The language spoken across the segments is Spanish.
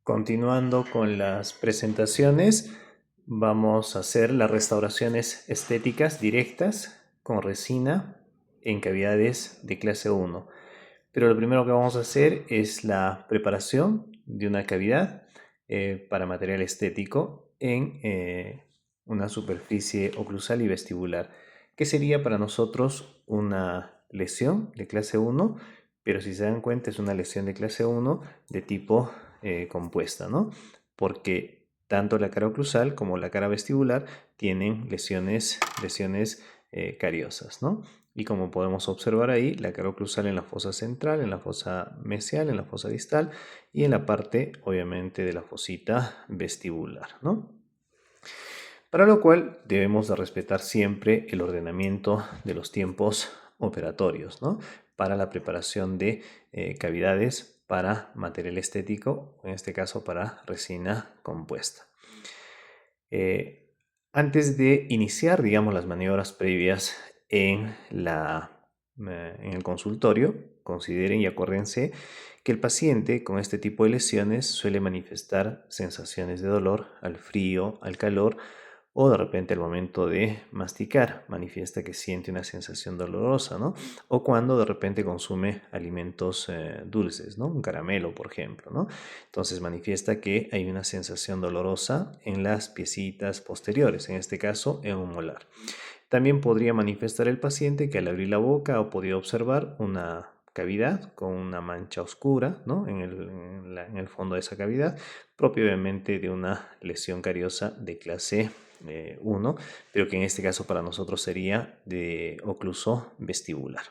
Continuando con las presentaciones, vamos a hacer las restauraciones estéticas directas con resina en cavidades de clase 1. Pero lo primero que vamos a hacer es la preparación de una cavidad para material estético en una superficie oclusal y vestibular, que sería para nosotros una lesión de clase 1, pero si se dan cuenta es una lesión de clase 1 de tipo compuesta, ¿no? Porque tanto la cara oclusal como la cara vestibular tienen lesiones cariosas, ¿no? Y como podemos observar ahí, la cara oclusal en la fosa central, en la fosa mesial, en la fosa distal y en la parte, obviamente, de la fosita vestibular, ¿no? Para lo cual debemos de respetar siempre el ordenamiento de los tiempos operatorios, ¿no? Para la preparación de cavidades para material estético, en este caso para resina compuesta. Antes de iniciar, digamos, las maniobras previas en el consultorio, consideren y acuérdense que el paciente con este tipo de lesiones suele manifestar sensaciones de dolor al frío, al calor o de repente al momento de masticar, manifiesta que siente una sensación dolorosa, ¿no? O cuando de repente consume alimentos dulces, ¿no? Un caramelo, por ejemplo, ¿no? Entonces manifiesta que hay una sensación dolorosa en las piecitas posteriores, en este caso en un molar. También podría manifestar el paciente que al abrir la boca ha podido observar una cavidad con una mancha oscura, ¿no? en el fondo de esa cavidad, propio obviamente de una lesión cariosa de clase 1, pero que en este caso para nosotros sería de ocluso vestibular.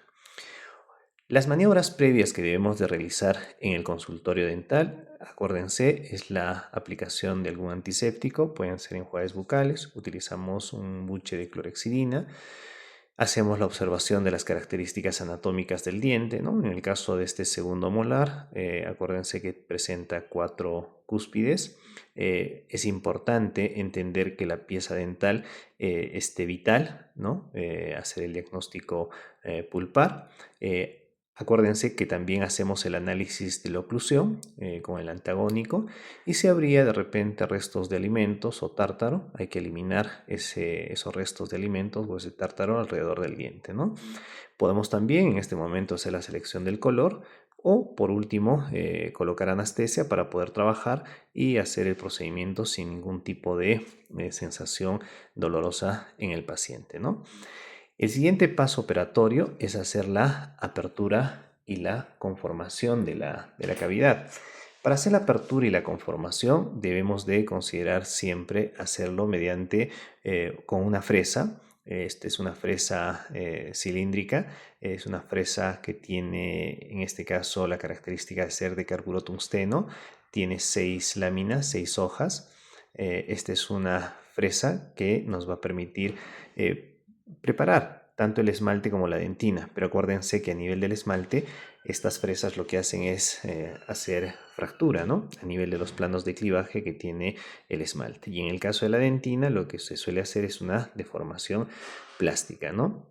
Las maniobras previas que debemos de realizar en el consultorio dental, acuérdense, es la aplicación de algún antiséptico, pueden ser enjuagues bucales, utilizamos un buche de clorhexidina, hacemos la observación de las características anatómicas del diente, ¿no? En el caso de este segundo molar, acuérdense que presenta 4 cúspides. Es importante entender que la pieza dental esté vital, ¿no? Hacer el diagnóstico pulpar. Acuérdense que también hacemos el análisis de la oclusión con el antagónico y si habría de repente restos de alimentos o tártaro, hay que eliminar esos restos de alimentos o ese tártaro alrededor del diente, ¿no? Podemos también en este momento hacer la selección del color o por último colocar anestesia para poder trabajar y hacer el procedimiento sin ningún tipo de sensación dolorosa en el paciente, ¿no? El siguiente paso operatorio es hacer la apertura y la conformación de la cavidad. Para hacer la apertura y la conformación debemos de considerar siempre hacerlo mediante con una fresa. Esta es una fresa cilíndrica, es una fresa que tiene en este caso la característica de ser de carburo tungsteno, tiene 6 láminas, 6 hojas. Esta es una fresa que nos va a permitir preparar tanto el esmalte como la dentina, pero acuérdense que a nivel del esmalte estas fresas lo que hacen es hacer fractura, ¿no? A nivel de los planos de clivaje que tiene el esmalte. Y en el caso de la dentina lo que se suele hacer es una deformación plástica, ¿no?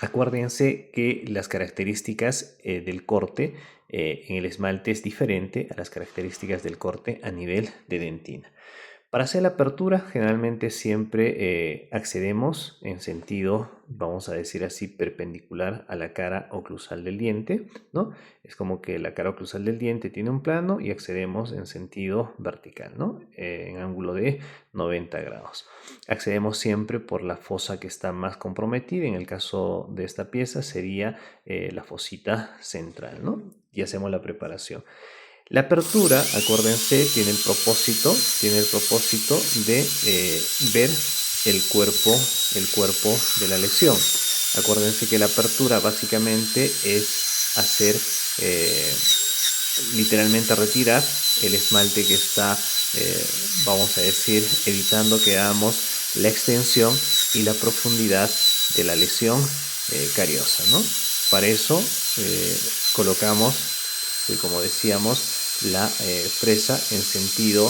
Acuérdense que las características del corte en el esmalte es diferente a las características del corte a nivel de dentina. Para hacer la apertura, generalmente siempre accedemos en sentido, vamos a decir así, perpendicular a la cara oclusal del diente, ¿no? Es como que la cara oclusal del diente tiene un plano y accedemos en sentido vertical, ¿no? En ángulo de 90 grados. Accedemos siempre por la fosa que está más comprometida. En el caso de esta pieza sería la fosita central, ¿no? Y hacemos la preparación. La apertura, acuérdense, tiene el propósito de ver el cuerpo de la lesión. Acuérdense que la apertura básicamente es hacer, literalmente retirar el esmalte que está, vamos a decir, evitando que hagamos la extensión y la profundidad de la lesión cariosa, ¿no? Para eso colocamos, como decíamos, la fresa en sentido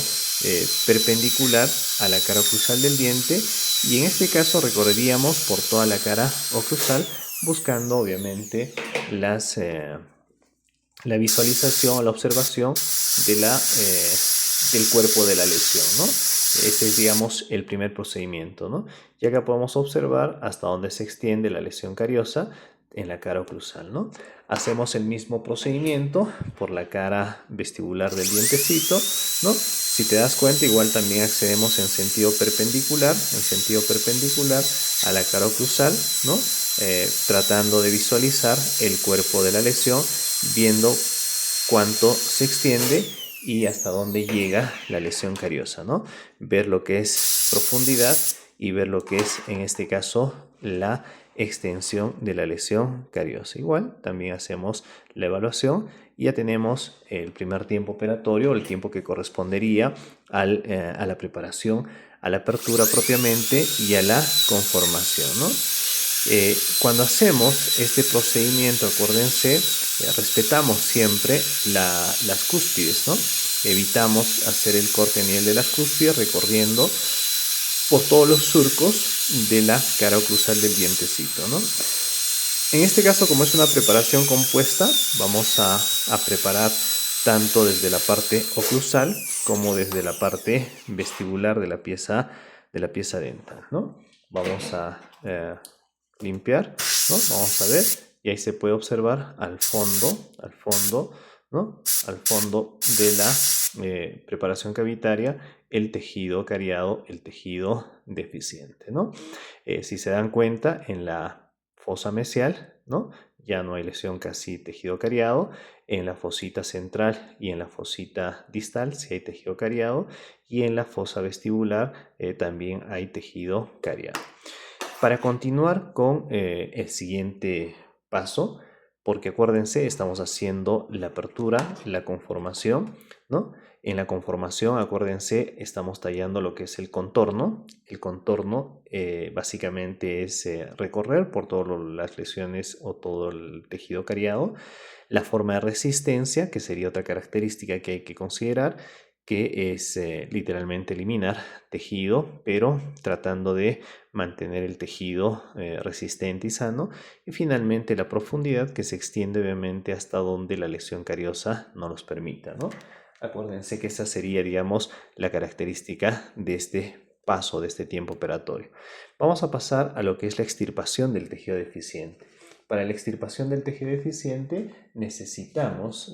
perpendicular a la cara oclusal del diente y en este caso recorreríamos por toda la cara oclusal buscando obviamente la visualización o la observación de la del cuerpo de la lesión, ¿no? Este es, digamos, el primer procedimiento, ¿no? Y acá podemos observar hasta dónde se extiende la lesión cariosa en la cara oclusal, ¿no? Hacemos el mismo procedimiento por la cara vestibular del dientecito, ¿no? Si te das cuenta, igual también accedemos en sentido perpendicular a la cara oclusal, ¿no? Tratando de visualizar el cuerpo de la lesión, viendo cuánto se extiende y hasta dónde llega la lesión cariosa, ¿no? Ver lo que es profundidad y ver lo que es, en este caso, la extensión de la lesión cariosa. Igual, también hacemos la evaluación y ya tenemos el primer tiempo operatorio, el tiempo que correspondería a la preparación, a la apertura propiamente y a la conformación, ¿no? Cuando hacemos este procedimiento, acuérdense, respetamos siempre las cúspides, ¿no? Evitamos hacer el corte a nivel de las cúspides recorriendo por todos los surcos de la cara oclusal del dientecito, ¿no? En este caso, como es una preparación compuesta, vamos a preparar tanto desde la parte oclusal como desde la parte vestibular de la pieza dental, ¿no? Vamos a limpiar, ¿no? Vamos a ver, y ahí se puede observar al fondo, ¿no? Al fondo de la preparación cavitaria, el tejido cariado, el tejido deficiente, ¿no? Si se dan cuenta, en la fosa mesial, ¿no? Ya no hay lesión, casi tejido cariado. En la fosita central y en la fosita distal sí hay tejido cariado, y en la fosa vestibular también hay tejido cariado. Para continuar con el siguiente paso, porque acuérdense, estamos haciendo la apertura, la conformación, ¿no? En la conformación, acuérdense, estamos tallando lo que es el contorno. El contorno básicamente es recorrer por todas las lesiones o todo el tejido cariado. La forma de resistencia, que sería otra característica que hay que considerar, que es literalmente eliminar tejido, pero tratando de mantener el tejido resistente y sano. Y finalmente la profundidad, que se extiende obviamente hasta donde la lesión cariosa no nos permita, ¿no? Acuérdense que esa sería, digamos, la característica de este paso, de este tiempo operatorio. Vamos a pasar a lo que es la extirpación del tejido deficiente. Para la extirpación del tejido deficiente necesitamos,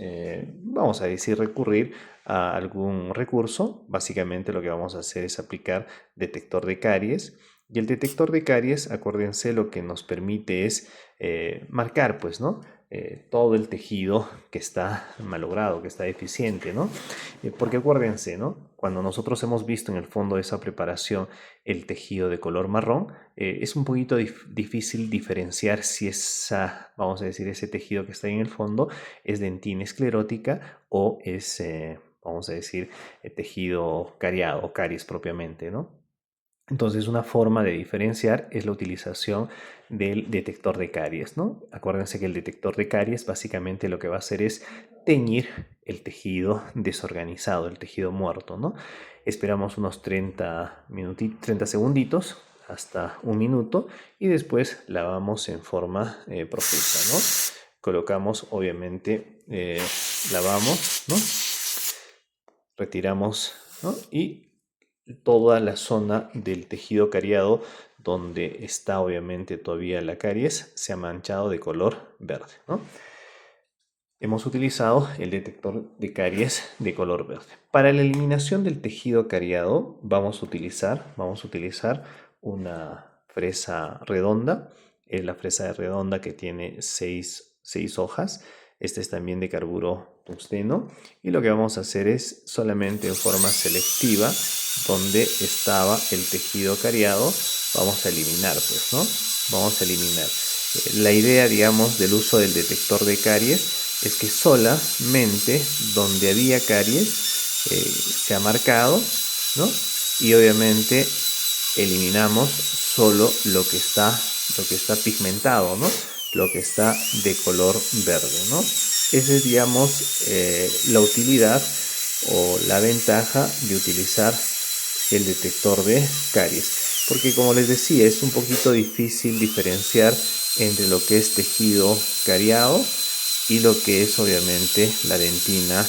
vamos a decir, recurrir a algún recurso. Básicamente lo que vamos a hacer es aplicar detector de caries. Y el detector de caries, acuérdense, lo que nos permite es marcar, pues, ¿no? Todo el tejido que está malogrado, que está deficiente, ¿no? Porque acuérdense, ¿no? Cuando nosotros hemos visto en el fondo de esa preparación el tejido de color marrón, es un poquito difícil diferenciar si vamos a decir, ese tejido que está ahí en el fondo es dentina esclerótica o es, vamos a decir, tejido cariado o caries propiamente, ¿no? Entonces, una forma de diferenciar es la utilización del detector de caries, ¿no? Acuérdense que el detector de caries básicamente lo que va a hacer es teñir el tejido desorganizado, el tejido muerto, ¿no? Esperamos unos 30 segunditos hasta un minuto y después lavamos en forma profusa, ¿no? Colocamos, obviamente, lavamos, ¿no? Retiramos, ¿no? Y toda la zona del tejido cariado donde está obviamente todavía la caries se ha manchado de color verde, ¿no? Hemos utilizado el detector de caries de color verde. Para la eliminación del tejido cariado vamos a utilizar una fresa redonda. Es la fresa redonda que tiene 6 hojas. Este es también de carburo tungsteno. Y lo que vamos a hacer es solamente en forma selectiva, donde estaba el tejido cariado, vamos a eliminar, pues, ¿no? Vamos a eliminar. La idea, digamos, del uso del detector de caries es que solamente donde había caries se ha marcado, ¿no? Y obviamente eliminamos solo lo que está pigmentado, ¿no? Lo que está de color verde, ¿no? Esa es, digamos, la utilidad o la ventaja de utilizar el detector de caries, porque como les decía, es un poquito difícil diferenciar entre lo que es tejido cariado y lo que es obviamente la dentina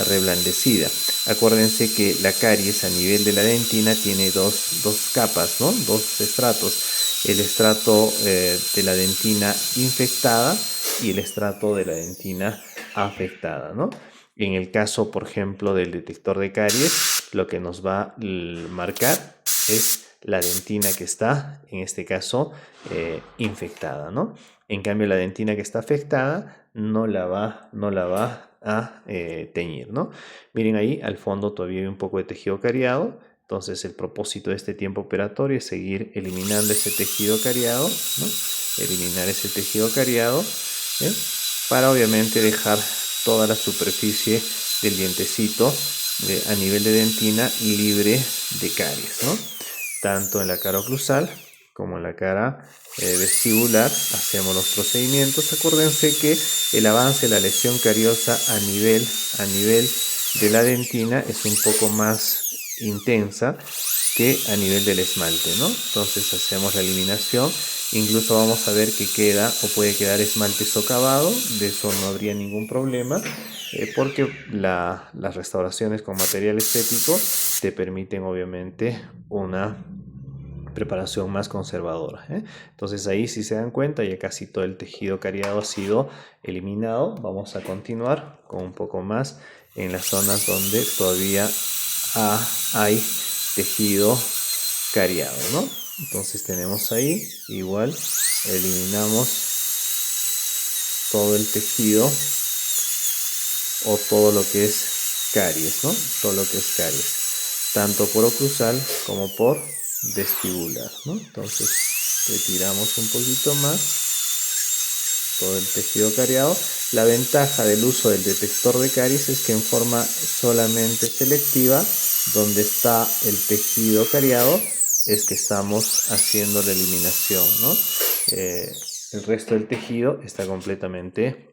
reblandecida. Acuérdense que la caries a nivel de la dentina tiene dos capas, ¿no? Dos estratos. El estrato de la dentina infectada y el estrato de la dentina afectada, ¿no? En el caso, por ejemplo, del detector de caries, lo que nos va a marcar es la dentina que está, en este caso, infectada, ¿no? En cambio, la dentina que está afectada no la va a teñir, ¿no? Miren ahí, al fondo todavía hay un poco de tejido cariado. Entonces, el propósito de este tiempo operatorio es seguir eliminando ese tejido cariado, ¿no? Eliminar ese tejido cariado, ¿eh? Para obviamente dejar toda la superficie del dientecito a nivel de dentina libre de caries, ¿no? Tanto en la cara oclusal como en la cara vestibular hacemos los procedimientos. Acuérdense que el avance de la lesión cariosa a nivel de la dentina es un poco más intensa que a nivel del esmalte, ¿no? Entonces hacemos la eliminación, incluso vamos a ver que queda o puede quedar esmalte socavado, de eso no habría ningún problema, porque las restauraciones con material estético te permiten obviamente una preparación más conservadora, ¿eh? Entonces ahí, si se dan cuenta, ya casi todo el tejido cariado ha sido eliminado. Vamos a continuar con un poco más en las zonas donde todavía hay tejido cariado, ¿no? Entonces tenemos ahí, igual eliminamos todo el tejido o todo lo que es caries, ¿no? Todo lo que es caries, tanto por oclusal como por vestibular, ¿no? Entonces retiramos un poquito más todo el tejido cariado. La ventaja del uso del detector de caries es que en forma solamente selectiva, donde está el tejido cariado, es que estamos haciendo la eliminación, ¿no? El resto del tejido está completamente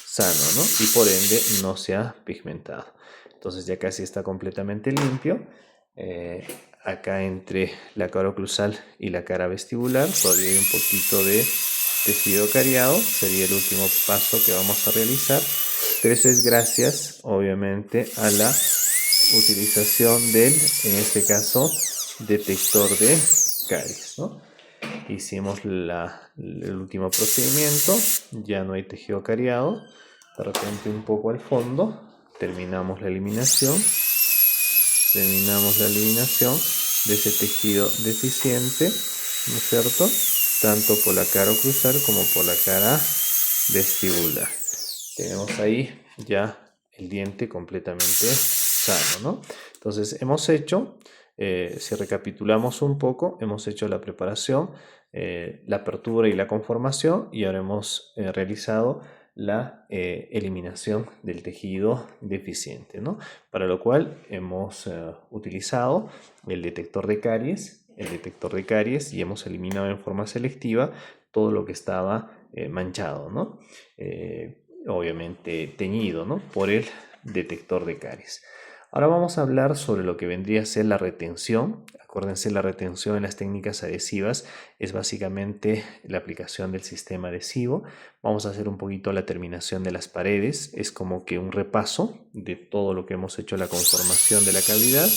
sano, ¿no? Y por ende no se ha pigmentado. Entonces ya casi está completamente limpio. Acá entre la cara oclusal y la cara vestibular todavía hay un poquito de tejido cariado, sería el último paso que vamos a realizar, pero eso es gracias obviamente a la utilización del, en este caso, detector de caries, ¿no? Hicimos el último procedimiento, ya no hay tejido cariado, de repente un poco al fondo, terminamos la eliminación de ese tejido deficiente, ¿no es cierto? Tanto por la cara oclusal como por la cara vestibular. Tenemos ahí ya el diente completamente sano, ¿no? Entonces hemos hecho, si recapitulamos un poco, hemos hecho la preparación, la apertura y la conformación, y ahora hemos realizado la eliminación del tejido deficiente, ¿no? Para lo cual hemos utilizado el detector de caries, y hemos eliminado en forma selectiva todo lo que estaba manchado, ¿no? Obviamente teñido, ¿no? Por el detector de caries. Ahora vamos a hablar sobre lo que vendría a ser la retención. Acuérdense, la retención en las técnicas adhesivas es básicamente la aplicación del sistema adhesivo. Vamos a hacer un poquito la terminación de las paredes. Es como que un repaso de todo lo que hemos hecho, la conformación de la cavidad,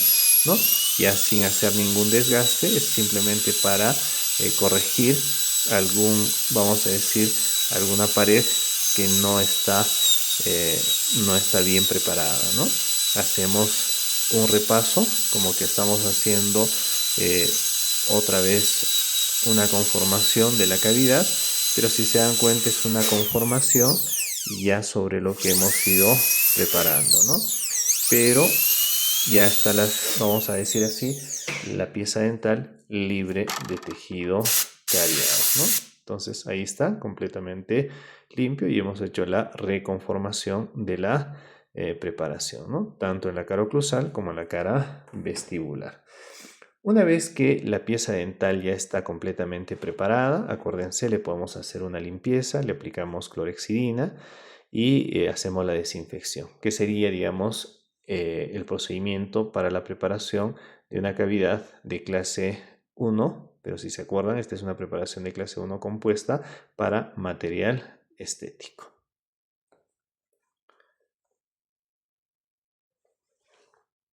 ¿no? Ya sin hacer ningún desgaste, es simplemente para corregir vamos a decir, alguna pared que no está bien preparada, ¿no? Hacemos un repaso, como que estamos haciendo otra vez una conformación de la cavidad, pero si se dan cuenta es una conformación ya sobre lo que hemos ido preparando, ¿no? Pero ya está vamos a decir así, la pieza dental libre de tejido cariado, ¿no? Entonces ahí está, completamente limpio, y hemos hecho la reconformación de la preparación, ¿no? Tanto en la cara oclusal como en la cara vestibular. Una vez que la pieza dental ya está completamente preparada, acuérdense, le podemos hacer una limpieza, le aplicamos clorexidina y hacemos la desinfección, que sería, digamos, el procedimiento para la preparación de una cavidad de clase 1, pero si se acuerdan, esta es una preparación de clase 1 compuesta para material estético.